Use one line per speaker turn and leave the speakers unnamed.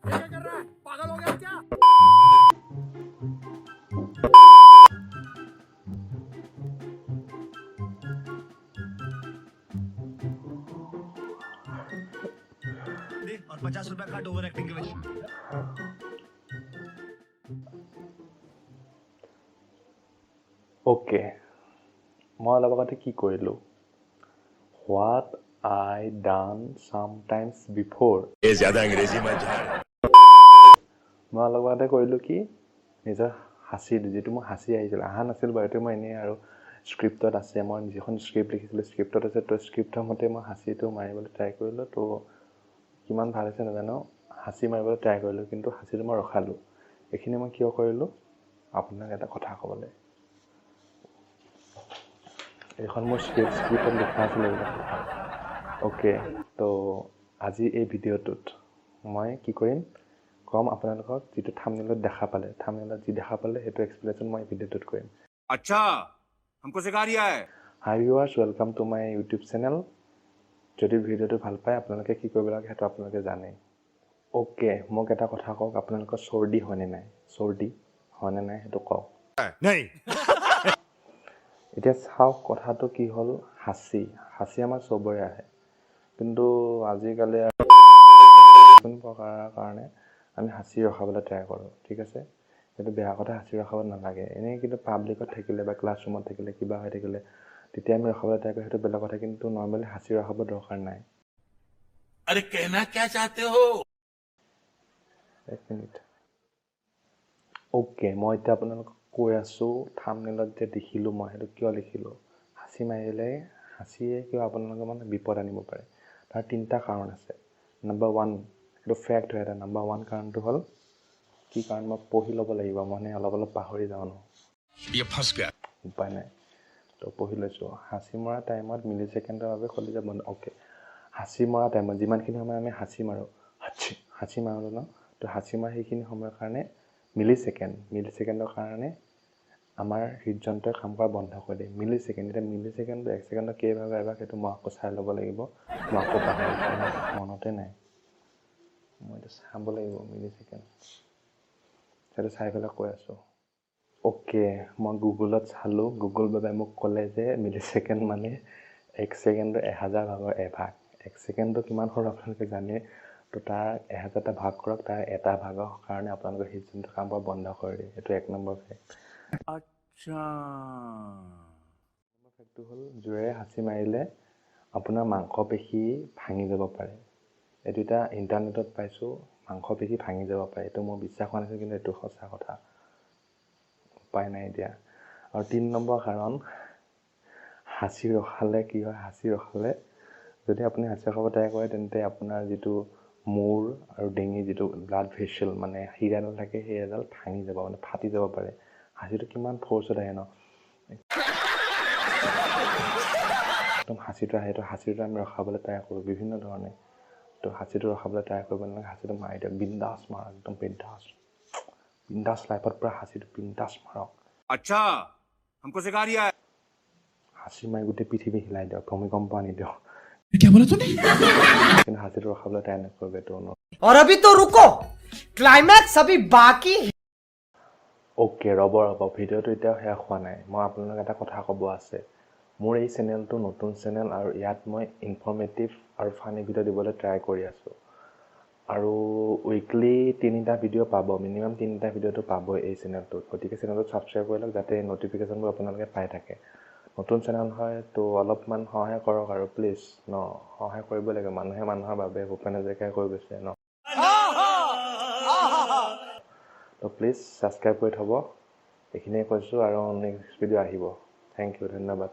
क्या कर रहा है? पागल हो गया क्या? और 50 रुपया काट ओवर एक्टिंग के वजह।
Okay, মই অলপ আগতে কি কৰিলোঁ? What I done sometimes before.
ये ज्यादा अंग्रेजी मत झाड़।
মই অলপ আগতে কৰিলোঁ কি? নিজৰ হাসি যিটো মই হাসি আহিছিল আহা নাছিল বাৰু এইটো মই এনেই আৰু স্ক্ৰিপ্টত আছে মই যিখন স্ক্ৰিপ্ট লিখিছিলোঁ স্ক্ৰিপ্টত আছে তো স্ক্ৰিপ্টৰ মতে মই হাসিটো মাৰিবলৈ ট্ৰাই কৰিলোঁ তো কিমান ভাল হৈছে নাজানো হাসি মাৰিবলৈ ট্ৰাই কৰিলোঁ কিন্তু হাসিটো মই ৰখালোঁ এইখিনি মই কিয় কৰিলোঁ আপোনাক এটা কথা ক'বলৈ এইখন মোৰ স্ক্ৰিপ্টত লিখা আছিল এইবিলাক কথা ওকে তো আজি এই ভিডিঅ'টোত মই কি কৰিম কম আপোনালোকক যেটো থাম্বনেলত দেখা পালে থাম্বনেলত যি দেখা পালে হেতু এক্সপ্লেনেশন মই ভিডিওটোত কৰিম
अच्छा हमको सिखा रिया है
hi viewers welcome to my YouTube channel যদি ভিডিওটো ভাল পায় আপোনালোকে কি কৰিব লাগে হেতু আপোনালোকে জানে ওকে মোক এটা কথা কওক আপোনালোকৰ সৰ্দি হয়নে নাই সৰ্দি হয়নে নাই হেতু কওক
नहीं
এতিয়া চাওক কথাটো কি হল হাসি হাসি আমাৰ সবৰে আহে কিন্তু আজিকালি কোন প্ৰকাৰৰ কাৰণে আমি হাসি ৰখাবলৈ ট্ৰাই কৰোঁ ঠিক আছে এটো বেয়া কথা হাসি ৰখাব নালাগে এনে কিন্তু পাব্লিকত থাকিলে বা ক্লাছৰুমত থাকিলে কিবা হৈ থাকিলে তেতিয়া আমি ৰখাবলৈ ট্ৰাই কৰোঁ হেতু বেলেগ কথা কিন্তু নৰমালি হাসি ৰখাব দৰকাৰ নাই
अरे कहना क्या चाहते हो
এক মিনিট ওকে মই এতিয়া আপোনালোকক কৈ আছো থাম্বনেলত যে দেখিলো মই হেতু কিয় লিখিলো হাসি মাৰিলে হাসিয়ে কিয় আপোনালোকৰ মানে বিপদ আনিব পাৰে তাৰ তিনটা কাৰণ আছে নম্বৰ 1 এটো ফ্যাক্ট হয় এটা নম্বৰ 1 কাৰণটো হল কি কাৰণ মই পঢ়ি ল'ব লাগিব মানে অলপ পাহৰি যাওঁ ন
ये फंस गया
উপায় নাই তো পঢ়ি লৈছো হাসি মৰা টাইমত মিলি সেকেন্ডৰ বাবে খলি যাব ওকে হাসি মৰা টাইমত যিমানখিনি সময় আমি হাসি মাৰো হাসি মাৰো ন তো হাসি মাৰা সেইখিনি সময়ৰ কাৰণে মিলি সেকেন্ডৰ কাৰণে আমাৰ হৃদযন্ত্ৰই কাম কৰা বন্ধ কৰি দিয়ে মিলি সেকেন্ড এটা মিলি সেকেন্ড এক সেকেন্ডৰ কেইভাবে এবাৰ হেতু মই আকৌ চাই ল'ব লাগিব মই আকৌ পাহৰিছো মনতে নাই মই এটা চাব লাগিব মিলি সেকেন্ড সেটা চাই পেলাই কৈ আছো ওকে মই গুগলত চালো গুগল বাবে মোক ক'লে যে মিলি সেকেন্ড মানে 1 সেকেন্ডৰ 1000 ভাগৰ এভাগ 1 সেকেন্ডটো কিমান সৰু আপোনালোকে জানে তো তাৰ 1000টা ভাগ কৰক তাৰ এটা ভাগৰ কাৰণে আপোনালোকৰ হৃদযন্ত্ৰ কাম কৰা বন্ধ কৰি দিয়ে এটো এক নম্বৰ ফেক্ট
अच्छा
নম্বৰ ফেক্টটো হল জোৰে হাসি মাৰিলে আপোনাৰ মাংসপেশী ভাঙি যাব পাৰে এটো এটা ইন্টাৰনেটত পাইছো মাংসপেশী ভাঙি যাব পাৰে এটো মোৰ বিশ্বাস হোৱা নাছিল কিন্তু এটো সঁচা কথা উপায় নাই দিয়া আৰু 3 নম্বৰ কাৰণ হাসি ৰখালে কি হয় হাসি ৰখালে যদি আপুনি হাসি ৰখাব ট্ৰাই কৰে তেন্তে আপোনাৰ যেটো মূৰ আৰু ডিঙি যেটো ব্লাড ভেসেল মানে হিৰাডাল থাকে হিৰাডাল ভাঙি যাব মানে ফাটি যাব পাৰে হাসিটো কিমান ফোৰ্সত আহে ন একদম হাসিটো আহে তো হাসিটো আমি ৰখাবলৈ ট্ৰাই কৰোঁ বিভিন্ন ধৰণে তো হাসিটো ৰখাবলৈ ট্ৰাই কৰিব নালাগে হাসিটো মাৰি দিয়ক বিন্দাস মাৰক একদম বিন্দাস লাইফত পুৰা হাসিটো বিন্দাস মাৰক
अच्छा हमको सिखा रिया है
হাসি মাৰি গোটেই পৃথিৱী হিলাই দিয়ক ভূমিকম্প আনি দিয়ক
क्या बोला तूने
কিন্তু হাসিটো ৰখাবলৈ ট্ৰাই নকৰিব এটো
और अभी तो रुको क्लाइमैक्स अभी बाकी है
ওকে ৰব ভিডিওটো এতিয়া শেষ হোৱা নাই মই আপোনালোকক এটা কথা ক'ব আছে মোৰ এই চেনেলটো নতুন চেনেল আৰু ইয়াত মই ইনফৰমেটিভ আৰু ফানি ভিডিও দিবলৈ ট্ৰাই কৰি আছো আৰু উইকলি 3টা ভিডিও পাব মিনিমাম 3টা ভিডিওটো পাব এই চেনেলটোত গতিকে চেনেলটো সাবস্ক্ৰাইব কৰি লওক যাতে নটিফিকেশনবোৰ আপোনালোকে পাই থাকে নতুন চেনেল হয় তো অলপমান সহায় কৰক আৰু প্লিজ ন সহায় কৰিব লাগে মানুহে মানুহৰ বাবে ভূপেন হাজৰিকাই কৈ গৈছে ন তো প্লিজ সাবস্ক্ৰাইব কৰি থব এইখিনিয়ে কৈছো আৰু নেক্সট ভিডিও আহিব থ্যাংক ইউ ধন্যবাদ